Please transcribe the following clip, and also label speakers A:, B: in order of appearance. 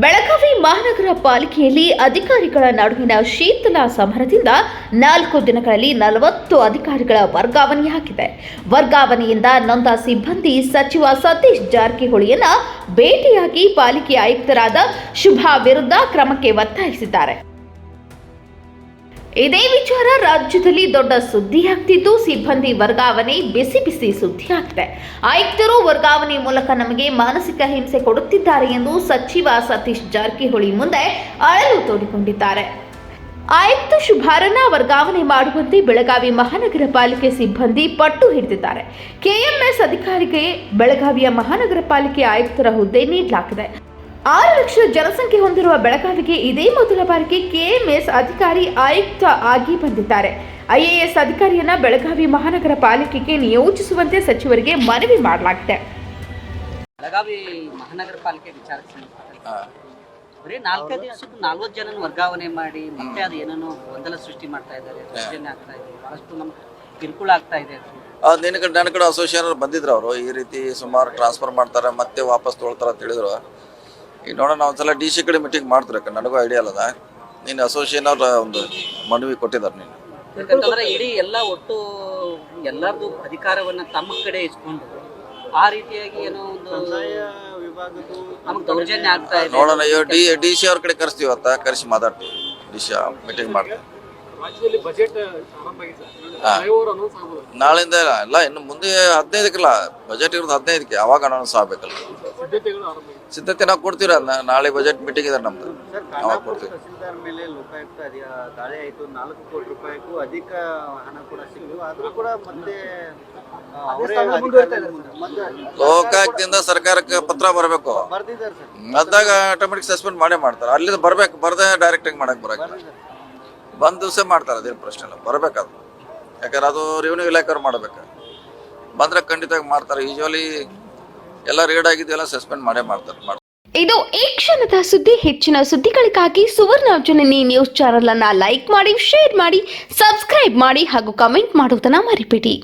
A: ಬೆಳಗಾವಿ ಮಹಾನಗರ ಪಾಲಿಕೆಯಲ್ಲಿ ಅಧಿಕಾರಿಗಳ ನಡುವಿನ ಶೀತಲ ಸಮರದಿಂದ 4 ದಿನಗಳಲ್ಲಿ 40 ಅಧಿಕಾರಿಗಳ ವರ್ಗಾವಣೆಯಾಗಿದೆ. ವರ್ಗಾವಣೆಯಿಂದ ನೊಂದ ಸಿಬ್ಬಂದಿ ಸಚಿವ ಸತೀಶ್ ಜಾರಕಿಹೊಳಿಯನ್ನ ಭೇಟಿಯಾಗಿ ಪಾಲಿಕೆ ಆಯುಕ್ತರಾದ ಶುಭಾ ವಿರುದ್ಧ ಕ್ರಮಕ್ಕೆ ಒತ್ತಾಯಿಸಿದ್ದಾರೆ. ಇದೇ ವಿಚಾರ ರಾಜ್ಯದಲ್ಲಿ ದೊಡ್ಡ ಸುದ್ದಿಯಾಗ್ತಿದ್ದು, ಸಿಬ್ಬಂದಿ ವರ್ಗಾವಣೆ ಬಿಸಿ ಬಿಸಿ ಸುದ್ದಿಯಾಗಿದೆ. ಆಯುಕ್ತರು ವರ್ಗಾವಣೆ ಮೂಲಕ ನಮಗೆ ಮಾನಸಿಕ ಹಿಂಸೆ ಕೊಡುತ್ತಿದ್ದಾರೆ ಎಂದು ಸಚಿವ ಸತೀಶ್ ಜಾರಕಿಹೊಳಿ ಮುಂದೆ ಅಳಲು ತೋಡಿಕೊಂಡಿದ್ದಾರೆ. ಆಯುಕ್ತ ಶುಭಾರನ್ನ ವರ್ಗಾವಣೆ ಮಾಡುವಂತೆ ಬೆಳಗಾವಿ ಮಹಾನಗರ ಪಾಲಿಕೆ ಸಿಬ್ಬಂದಿ ಪಟ್ಟು ಹಿಡಿದಿದ್ದಾರೆ. ಕೆಎಂಎಸ್ ಅಧಿಕಾರಿಗೆ ಬೆಳಗಾವಿಯ ಮಹಾನಗರ ಪಾಲಿಕೆ ಆಯುಕ್ತರ ಹುದ್ದೆ ನೀಡಲಾಗಿದೆ. 6 ಲಕ್ಷ ಜನಸಂಖ್ಯೆ ಹೊಂದಿರುವ ಬೆಳಗಾವಿಗೆ ಇದೇ ಮೊದಲ ಬಾರಿಗೆ ಕೆಎಂಎಸ್ ಅಧಿಕಾರಿ ಆಯುಕ್ತ ಆಗಿ ಬಂದಿದ್ದಾರೆ. ಐಎಎಸ್ ಅಧಿಕಾರಿಯನ್ನ ಬೆಳಗಾವಿ ಮಹಾನಗರ ಪಾಲಿಕೆಗೆ ನಿಯೋಜಿಸುವಂತೆ ಸಚಿವರಿಗೆ ಮನವಿ ಮಾಡಲಾಗಿದೆ.
B: ಬೆಳಗಾವಿ ಮಹಾನಗರ ಪಾಲಿಕೆ ವಿಚಾರಕ್ಕೆ ಬರೀ 4 ದಿವಸಕ್ಕೆ 40 ಜನ ವರ್ಗಾವಣೆ ಮಾಡಿ ಮತ್ತೆ ಅದು ಏನೇನೋ ಗೊಂದಲ ಸೃಷ್ಟಿ ಮಾಡ್ತಾ ಇದ್ದಾರೆ, ಯೋಜನೆ ಆಗ್ತಾ ಇದೆ, ಬಹಳಷ್ಟು ನಮ್ಗೆ ಕಿರುಕುಳ ಆಗ್ತಾ ಇದೆ.
C: ನನ್ನ ಕಡೆ ಅಸೋಸಿಯೇಷನ್ ಬಂದಿದ್ರು ಅವರು, ಈ ರೀತಿ ಸುಮಾರು ಟ್ರಾನ್ಸ್ಫರ್ ಮಾಡ್ತಾರೆ ಮತ್ತೆ ವಾಪಸ್ ತೊಗೊಳ್ತಾರೆ ಅಂತ ಹೇಳಿದ್ರು. ಈಗ ನೋಡೋಣ, ಒಂದ್ಸಲ ಡಿ ಸಿ ಕಡೆ ಮೀಟಿಂಗ್ ಮಾಡ್ತಾರೆ, ನನಗೂ ಐಡಿಯಾ ಅಲ್ಲದ. ನೀನು ಅಸೋಸಿಯೇಷನ್ ಅವ್ರ ಒಂದು ಮನವಿ ಕೊಟ್ಟಿದ್ದಾರೆ. ನೀನು
B: ಯಾಕಂತಂದ್ರೆ ಇಡೀ ಎಲ್ಲ ಒಟ್ಟು ಎಲ್ಲರದು ಅಧಿಕಾರವನ್ನ ತಮ್ಮ ಕಡೆ ಇಸ್ಕೊಂಡು ಆ ರೀತಿಯಾಗಿ ಏನೋ ಒಂದು ನಮಗೆ ದೌರ್ಜನ್ಯ ಆಗ್ತಾ ಇದೆ.
C: ನೋಡೋಣ, ಡಿ ಸಿ ಅವ್ರ ಕಡೆ ಕರೆಸ್ತೀವಿ, ಕರೆಸಿ ಮಾತಾಡ್ತೀವಿ. ಡಿ ಸಿ ಮೀಟಿಂಗ್ ಮಾಡ್ತೀವಿ. ನಾಳೆಯಿಂದ ಇಲ್ಲ, ಇನ್ನು ಮುಂದೆ 15ಕ್ಕಲ್ಲ ಬಜೆಟ್ ಇರೋದು, 15ಕ್ಕೆ ಅವಾಗ ಅನೌನ್ಸ್ ಆಗ್ಬೇಕಲ್ಲ. ಸಿದ್ಧತೆ ನಾವು ಕೊಡ್ತೀವಿ. ನಾಳೆ ಬಜೆಟ್ ಮೀಟಿಂಗ್ ಇದೆ ನಮ್ದು, ಅವಾಗ ಕೊಡ್ತೀವಿ.
D: ತಹಸೀಲ್ದಾರ್ ಮೇಲೆ ಲೋಕಾಯುಕ್ತ ದಾಳಿ ಆಯಿತು, 4 ಕೋಟಿ ರೂಪಾಯಿಗೂ ಅಧಿಕ ಹಣ ಕೂಡ ಸಿಕ್ಕಿತು. ಆದರೂ ಕೂಡ ಮತ್ತೆ
C: ಲೋಕಾಯುಕ್ತದಿಂದ ಸರ್ಕಾರಕ್ಕೆ ಪತ್ರ ಬರಬೇಕು,
D: ಬರ್ದಿದ್ದಾರೆ ಸರ್.
C: ಅದಾಗ ಆಟೋಮೆಟಿಕ್ ಸಸ್ಪೆಂಡ್ ಮಾಡೇ ಮಾಡ್ತಾರೆ. ಅಲ್ಲಿಂದ ಬರ್ಬೇಕು, ಬರದೆ ಡೈರೆಕ್ಟ್ ಆಗಿ ಮಾಡಕ್ ಬರಲ್ಲ. ಬಂದ್ ದಿವಸ ಮಾಡ್ತಾರೆ, ಅದೇನು ಪ್ರಶ್ನೆ ಇಲ್ಲ, ಬರಬೇಕದು. ಯಾಕಂದ್ರೆ ಅದು ರೆವಿನ್ಯೂ ಇಲಾಖೆಯವ್ರು ಮಾಡಬೇಕು. ಬಂದ್ರೆ ಖಂಡಿತವಾಗಿ ಮಾಡ್ತಾರೆ. ಯೂಶುವಲಿ ಎಲ್ಲ ರೇಡ್ ಆಗಿದ್ದೆಲ್ಲ ಸಸ್ಪೆಂಡ್ ಮಾಡೇ ಮಾಡ್ತಾರೆ.
A: ಇದು ಈ ಕ್ಷಣದ ಸುದ್ದಿ. ಹೆಚ್ಚಿನ ಸುದ್ದಿಗಳಿಗಾಗಿ ಸುವರ್ಣ ಜನನಿ ನ್ಯೂಸ್ ಚಾನೆಲ್ ಅನ್ನ ಲೈಕ್ ಮಾಡಿ, ಶೇರ್ ಮಾಡಿ, ಸಬ್ಸ್ಕ್ರೈಬ್ ಮಾಡಿ ಹಾಗೂ ಕಮೆಂಟ್ ಮಾಡುವುದನ್ನ ಮರಿಬೇಡಿ.